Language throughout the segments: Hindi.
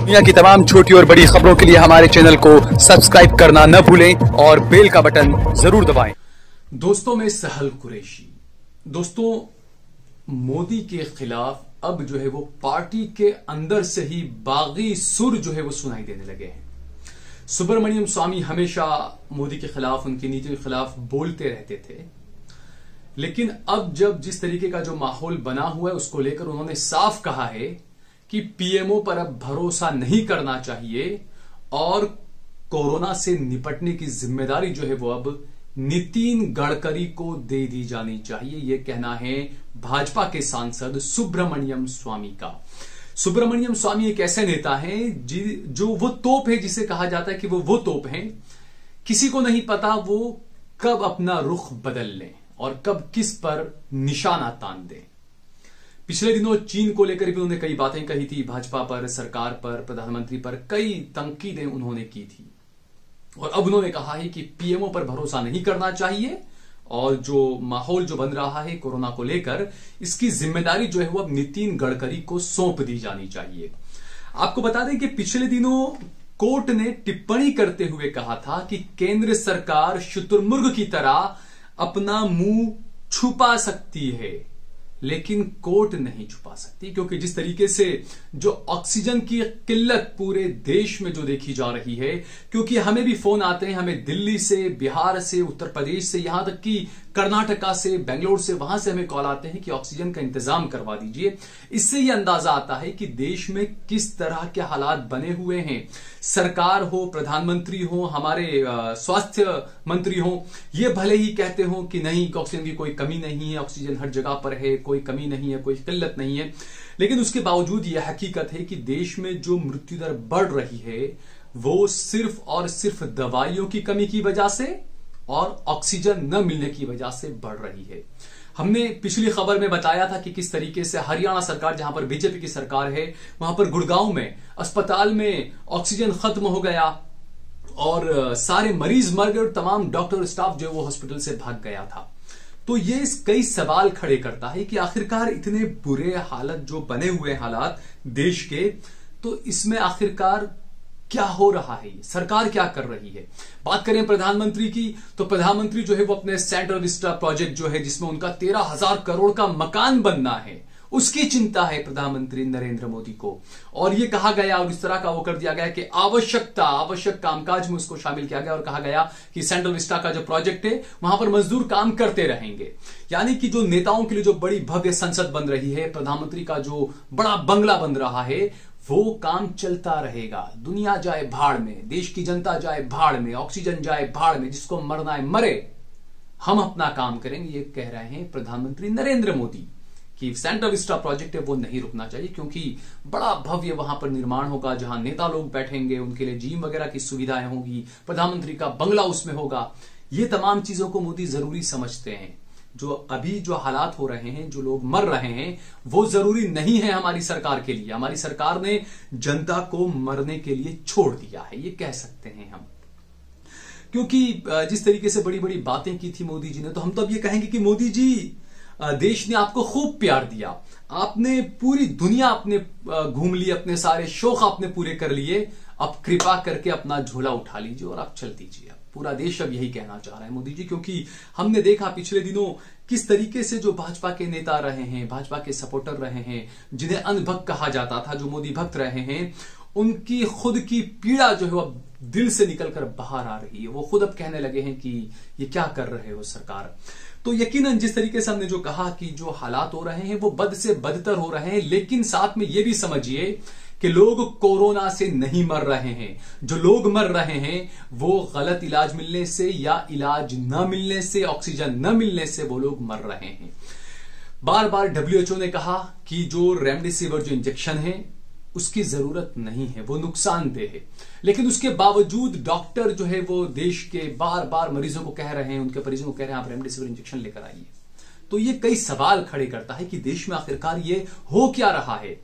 दुनिया की तमाम छोटी और बड़ी खबरों के लिए हमारे चैनल को सब्सक्राइब करना न भूलें और बेल का बटन जरूर दबाएं। दोस्तों में सहल कुरैशी, दोस्तों मोदी के खिलाफ अब जो है वो पार्टी के अंदर से ही बागी सुर जो है वो सुनाई देने लगे हैं। सुब्रमण्यम स्वामी हमेशा मोदी के खिलाफ, उनकी नीति के खिलाफ बोलते रहते थे, लेकिन अब जब जिस तरीके का जो माहौल बना हुआ है उसको लेकर उन्होंने साफ कहा है कि पीएमओ पर अब भरोसा नहीं करना चाहिए और कोरोना से निपटने की जिम्मेदारी जो है वो अब नितिन गडकरी को दे दी जानी चाहिए। यह कहना है भाजपा के सांसद सुब्रमण्यम स्वामी का। सुब्रमण्यम स्वामी एक ऐसे नेता हैं जो वो तोप है, जिसे कहा जाता है कि वो तोप हैं, किसी को नहीं पता वो कब अपना रुख बदल लें और कब किस पर निशाना तान दें। पिछले दिनों चीन को लेकर भी उन्होंने कई बातें कही थी, भाजपा पर, सरकार पर, प्रधानमंत्री पर कई तंकीदें उन्होंने की थी और अब उन्होंने कहा है कि पीएमओ पर भरोसा नहीं करना चाहिए और जो माहौल जो बन रहा है कोरोना को लेकर, इसकी जिम्मेदारी जो है वो अब नितिन गडकरी को सौंप दी जानी चाहिए। आपको बता दें कि पिछले दिनों कोर्ट ने टिप्पणी करते हुए कहा था कि केंद्र सरकार शुतुरमुर्ग की तरह अपना मुंह छुपा सकती है, लेकिन कोर्ट नहीं छुपा सकती, क्योंकि जिस तरीके से जो ऑक्सीजन की किल्लत पूरे देश में जो देखी जा रही है, क्योंकि हमें भी फोन आते हैं, हमें दिल्ली से, बिहार से, उत्तर प्रदेश से, यहां तक कि कर्नाटका से, बेंगलोर से, वहां से हमें कॉल आते हैं कि ऑक्सीजन का इंतजाम करवा दीजिए। इससे यह अंदाजा आता है कि देश में किस तरह के हालात बने हुए हैं। सरकार हो, प्रधानमंत्री हो, हमारे स्वास्थ्य मंत्री हो, ये भले ही कहते हो कि नहीं, ऑक्सीजन की कोई कमी नहीं है, ऑक्सीजन हर जगह पर है, कोई कमी नहीं है, कोई किल्लत नहीं है, लेकिन उसके बावजूद यह हकीकत है कि देश में जो मृत्यु दर बढ़ रही है वो सिर्फ और सिर्फ दवाइयों की कमी की वजह से और ऑक्सीजन न मिलने की वजह से बढ़ रही है। हमने पिछली खबर में बताया था कि किस तरीके से हरियाणा सरकार, जहां पर बीजेपी की सरकार है, वहां पर गुड़गांव में अस्पताल में ऑक्सीजन खत्म हो गया और सारे मरीज मर गए और तमाम डॉक्टर स्टाफ जो है वो हॉस्पिटल से भाग गया था। तो ये कई सवाल खड़े करता है कि आखिरकार इतने बुरे हालत जो बने हुए हालात देश के, तो इसमें आखिरकार क्या हो रहा है, सरकार क्या कर रही है। बात करें प्रधानमंत्री की, तो प्रधानमंत्री जो है वो अपने सेंट्रल विस्टा प्रोजेक्ट जो है, जिसमें उनका 13,000 करोड़ का मकान बनना है, उसकी चिंता है प्रधानमंत्री नरेंद्र मोदी को। और ये कहा गया और इस तरह का वो कर दिया गया कि आवश्यक कामकाज में उसको शामिल किया गया और कहा गया कि सेंट्रल विस्टा का जो प्रोजेक्ट है वहां पर मजदूर काम करते रहेंगे। यानी कि जो नेताओं के लिए जो बड़ी भव्य संसद बन रही है, प्रधानमंत्री का जो बड़ा बंगला बन रहा है, वो काम चलता रहेगा। दुनिया जाए भाड़ में, देश की जनता जाए भाड़ में, ऑक्सीजन जाए भाड़ में, जिसको मरना है मरे, हम अपना काम करेंगे। ये कह रहे हैं प्रधानमंत्री नरेंद्र मोदी कि सेंट्रल विस्टा प्रोजेक्ट है वो नहीं रुकना चाहिए, क्योंकि बड़ा भव्य वहां पर निर्माण होगा, जहां नेता लोग बैठेंगे, उनके लिए जिम वगैरह की सुविधाएं होगी, प्रधानमंत्री का बंगला उसमें होगा। ये तमाम चीजों को मोदी जरूरी समझते हैं। जो अभी जो हालात हो रहे हैं, जो लोग मर रहे हैं, वो जरूरी नहीं है हमारी सरकार के लिए। हमारी सरकार ने जनता को मरने के लिए छोड़ दिया है, ये कह सकते हैं हम। क्योंकि जिस तरीके से बड़ी बड़ी बातें की थी मोदी जी ने, तो हम तो अब ये कहेंगे कि मोदी जी, देश ने आपको खूब प्यार दिया, आपने पूरी दुनिया अपने घूम ली, अपने सारे शौक आपने पूरे कर लिए, अब कृपा करके अपना झोला उठा लीजिए और आप चल दीजिए। पूरा देश अब यही कहना चाह रहा है मोदी जी, क्योंकि हमने देखा पिछले दिनों किस तरीके से जो भाजपा के नेता रहे हैं, भाजपा के सपोर्टर रहे हैं, जिन्हें अंधभक्त कहा जाता था, जो मोदी भक्त रहे हैं, उनकी खुद की पीड़ा जो है वो दिल से निकलकर बाहर आ रही है। वो खुद अब कहने लगे हैं कि ये क्या कर रहे हो सरकार। तो यकीनन जिस तरीके से हमने जो कहा कि जो हालात हो रहे हैं वो बद से बदतर हो रहे हैं, लेकिन साथ में ये भी समझिए कि लोग कोरोना से नहीं मर रहे हैं। जो लोग मर रहे हैं वो गलत इलाज मिलने से या इलाज न मिलने से, ऑक्सीजन न मिलने से वो लोग मर रहे हैं। बार बार WHO ने कहा कि जो रेमडेसिविर जो इंजेक्शन है उसकी जरूरत नहीं है, वो नुकसानदेह है, लेकिन उसके बावजूद डॉक्टर जो है वो देश के बार बार मरीजों को कह रहे हैं, उनके परिजनों को कह रहे हैं आप रेमडेसिविर इंजेक्शन लेकर आइए। तो ये कई सवाल खड़े करता है कि देश में आखिरकार ये हो क्या रहा है।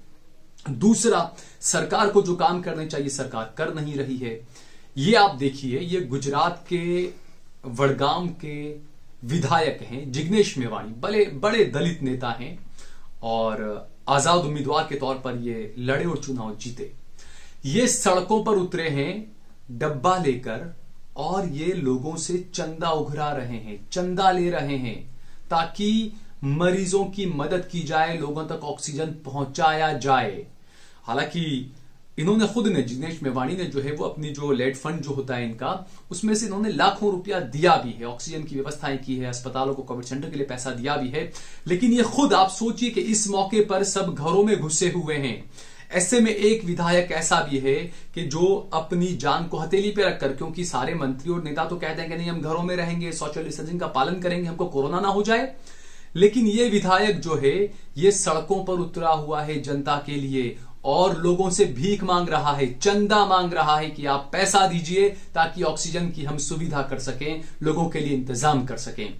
दूसरा, सरकार को जो काम करने चाहिए सरकार कर नहीं रही है। ये आप देखिए, ये गुजरात के वडगाम के विधायक हैं जिग्नेश मेवाणी, बड़े दलित नेता हैं और आजाद उम्मीदवार के तौर पर ये लड़े और चुनाव जीते। ये सड़कों पर उतरे हैं डब्बा लेकर और ये लोगों से चंदा उघरा रहे हैं, चंदा ले रहे हैं ताकि मरीजों की मदद की जाए, लोगों तक ऑक्सीजन पहुंचाया जाए। हालांकि इन्होंने खुद ने, जिग्नेश मेवाणी ने जो है वो अपनी जो लेड फंड जो होता है इनका, उसमें से इन्होंने लाखों रुपया दिया भी है, ऑक्सीजन की व्यवस्थाएं की है, अस्पतालों को, कोविड सेंटर के लिए पैसा दिया भी है। लेकिन ये खुद आप सोचिए कि इस मौके पर सब घरों में घुसे हुए हैं। ऐसे में एक विधायक ऐसा भी है कि जो अपनी जान को हथेली पे रखकर, क्योंकि सारे मंत्री और नेता तो कहते हैं कि नहीं हम घरों में रहेंगे, सोशल डिस्टेंसिंग का पालन करेंगे, हमको कोरोना ना हो जाए, लेकिन ये विधायक जो है ये सड़कों पर उतरा हुआ है जनता के लिए और लोगों से भीख मांग रहा है, चंदा मांग रहा है कि आप पैसा दीजिए ताकि ऑक्सीजन की हम सुविधा कर सकें, लोगों के लिए इंतजाम कर सकें।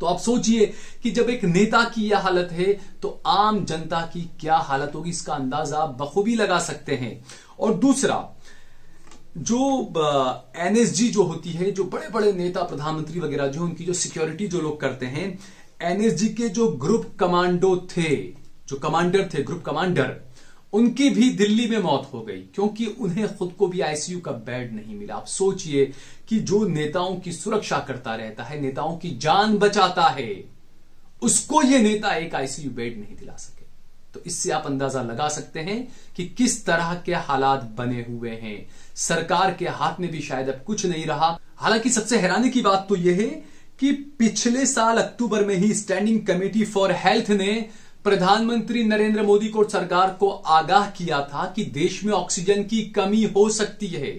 तो आप सोचिए कि जब एक नेता की यह हालत है तो आम जनता की क्या हालत होगी, इसका अंदाजा आप बखूबी लगा सकते हैं। और दूसरा, जो एनएसजी जो होती है, जो बड़े बड़े नेता, प्रधानमंत्री वगैरह जो उनकी जो सिक्योरिटी जो लोग करते हैं, एनएसजी के जो ग्रुप कमांडो थे, जो कमांडर थे, ग्रुप कमांडर, उनकी भी दिल्ली में मौत हो गई क्योंकि उन्हें खुद को भी आईसीयू का बेड नहीं मिला। आप सोचिए कि जो नेताओं की सुरक्षा करता रहता है, नेताओं की जान बचाता है, उसको ये नेता एक आईसीयू बेड नहीं दिला सके। तो इससे आप अंदाजा लगा सकते हैं कि किस तरह के हालात बने हुए हैं। सरकार के हाथ में भी शायद अब कुछ नहीं रहा। हालांकि सबसे हैरानी की बात तो यह है कि पिछले साल अक्टूबर में ही स्टैंडिंग कमेटी फॉर हेल्थ ने प्रधानमंत्री नरेंद्र मोदी को, सरकार को आगाह किया था कि देश में ऑक्सीजन की कमी हो सकती है।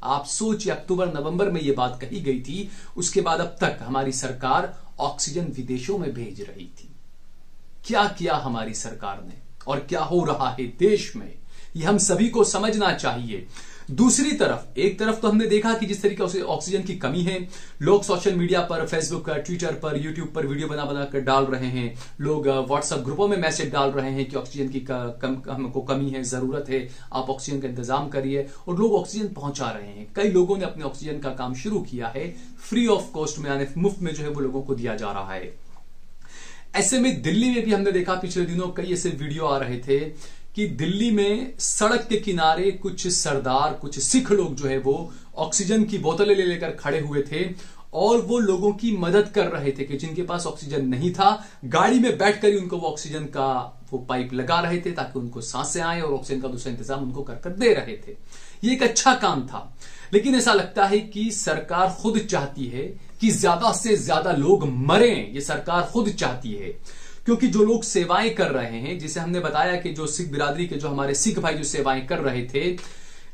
आप सोचिए, अक्टूबर नवंबर में यह बात कही गई थी, उसके बाद अब तक हमारी सरकार ऑक्सीजन विदेशों में भेज रही थी। क्या किया हमारी सरकार ने और क्या हो रहा है देश में, यह हम सभी को समझना चाहिए। दूसरी तरफ, एक तरफ तो हमने देखा कि जिस तरीके से ऑक्सीजन की कमी है, लोग सोशल मीडिया पर, फेसबुक, ट्विटर पर, यूट्यूब पर वीडियो बना बना कर डाल रहे हैं, लोग व्हाट्सएप ग्रुपों में मैसेज डाल रहे हैं कि ऑक्सीजन की हमको कमी है, जरूरत है, आप ऑक्सीजन का इंतजाम करिए, और लोग ऑक्सीजन पहुंचा रहे हैं। कई लोगों ने अपने ऑक्सीजन का काम शुरू किया है, फ्री ऑफ कॉस्ट में, यानी मुफ्त में जो है वो लोगों को दिया जा रहा है। ऐसे में दिल्ली में भी हमने देखा पिछले दिनों कई ऐसे वीडियो आ रहे थे कि दिल्ली में सड़क के किनारे कुछ सरदार, कुछ सिख लोग जो है वो ऑक्सीजन की बोतलें ले लेकर खड़े हुए थे और वो लोगों की मदद कर रहे थे कि जिनके पास ऑक्सीजन नहीं था, गाड़ी में बैठकर ही उनको वो ऑक्सीजन का वो पाइप लगा रहे थे ताकि उनको सांसें आए और ऑक्सीजन का दूसरा इंतजाम उनको कर दे रहे थे। ये एक अच्छा काम था, लेकिन ऐसा लगता है कि सरकार खुद चाहती है कि ज्यादा से ज्यादा लोग मरें। ये सरकार खुद चाहती है क्योंकि जो लोग सेवाएं कर रहे हैं, जिसे हमने बताया कि जो सिख बिरादरी के जो हमारे सिख भाई जो सेवाएं कर रहे थे,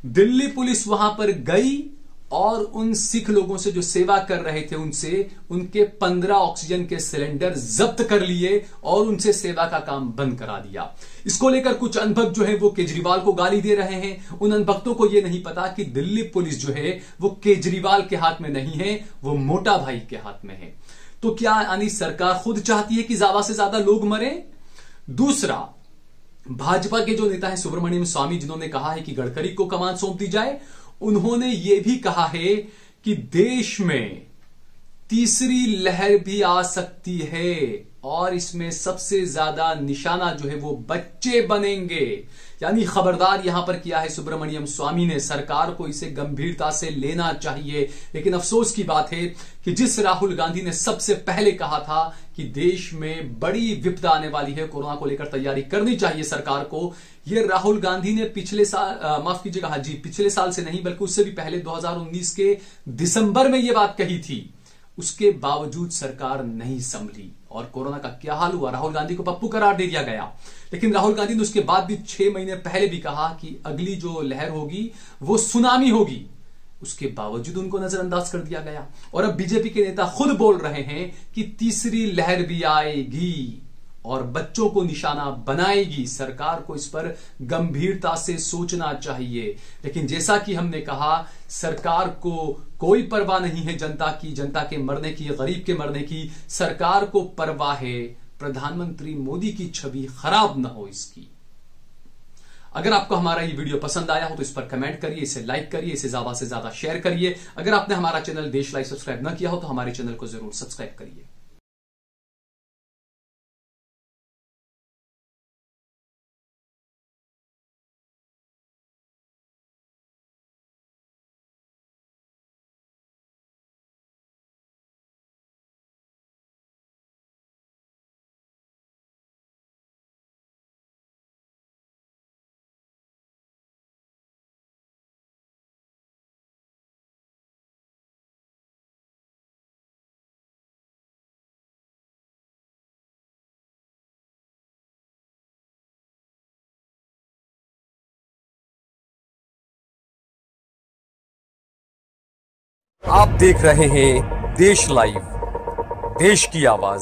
दिल्ली पुलिस वहां पर गई और उन सिख लोगों से जो सेवा कर रहे थे उनसे उनके 15 ऑक्सीजन के सिलेंडर जब्त कर लिए और उनसे सेवा का काम बंद करा दिया। इसको लेकर कुछ अनभक्त जो है वो केजरीवाल को गाली दे रहे हैं। उन अनभक्तों को यह नहीं पता कि दिल्ली पुलिस जो है वो केजरीवाल के हाथ में नहीं है, वो मोटा भाई के हाथ में है। तो क्या यानी सरकार खुद चाहती है कि ज्यादा से ज्यादा लोग मरें? दूसरा, भाजपा के जो नेता है सुब्रमण्यम स्वामी, जिन्होंने कहा है कि गडकरी को कमान सौंप दी जाए, उन्होंने यह भी कहा है कि देश में तीसरी लहर भी आ सकती है और इसमें सबसे ज्यादा निशाना जो है वो बच्चे बनेंगे। यानी खबरदार यहां पर किया है सुब्रमण्यम स्वामी ने। सरकार को इसे गंभीरता से लेना चाहिए। लेकिन अफसोस की बात है कि जिस राहुल गांधी ने सबसे पहले कहा था कि देश में बड़ी विपदा आने वाली है, कोरोना को लेकर तैयारी करनी चाहिए सरकार को, यह राहुल गांधी ने पिछले साल, माफ कीजिएगा, हाँ जी, पिछले साल से नहीं बल्कि उससे भी पहले 2019 के दिसंबर में यह बात कही थी। उसके बावजूद सरकार नहीं संभली और कोरोना का क्या हाल हुआ, राहुल गांधी को पप्पू करार दे दिया गया। लेकिन राहुल गांधी ने उसके बाद भी 6 महीने पहले भी कहा कि अगली जो लहर होगी वो सुनामी होगी। उसके बावजूद उनको नजरअंदाज कर दिया गया और अब बीजेपी के नेता खुद बोल रहे हैं कि तीसरी लहर भी आएगी और बच्चों को निशाना बनाएगी। सरकार को इस पर गंभीरता से सोचना चाहिए। लेकिन जैसा कि हमने कहा, सरकार को कोई परवाह नहीं है जनता की, जनता के मरने की, गरीब के मरने की। सरकार को परवाह है प्रधानमंत्री मोदी की छवि खराब ना हो इसकी। अगर आपको हमारा ये वीडियो पसंद आया हो तो इस पर कमेंट करिए, इसे लाइक करिए, इसे ज्यादा से ज्यादा शेयर करिए। अगर आपने हमारा चैनल देश लाइव सब्सक्राइब न किया हो तो हमारे चैनल को जरूर सब्सक्राइब करिए। आप देख रहे हैं देश लाइव, देश की आवाज।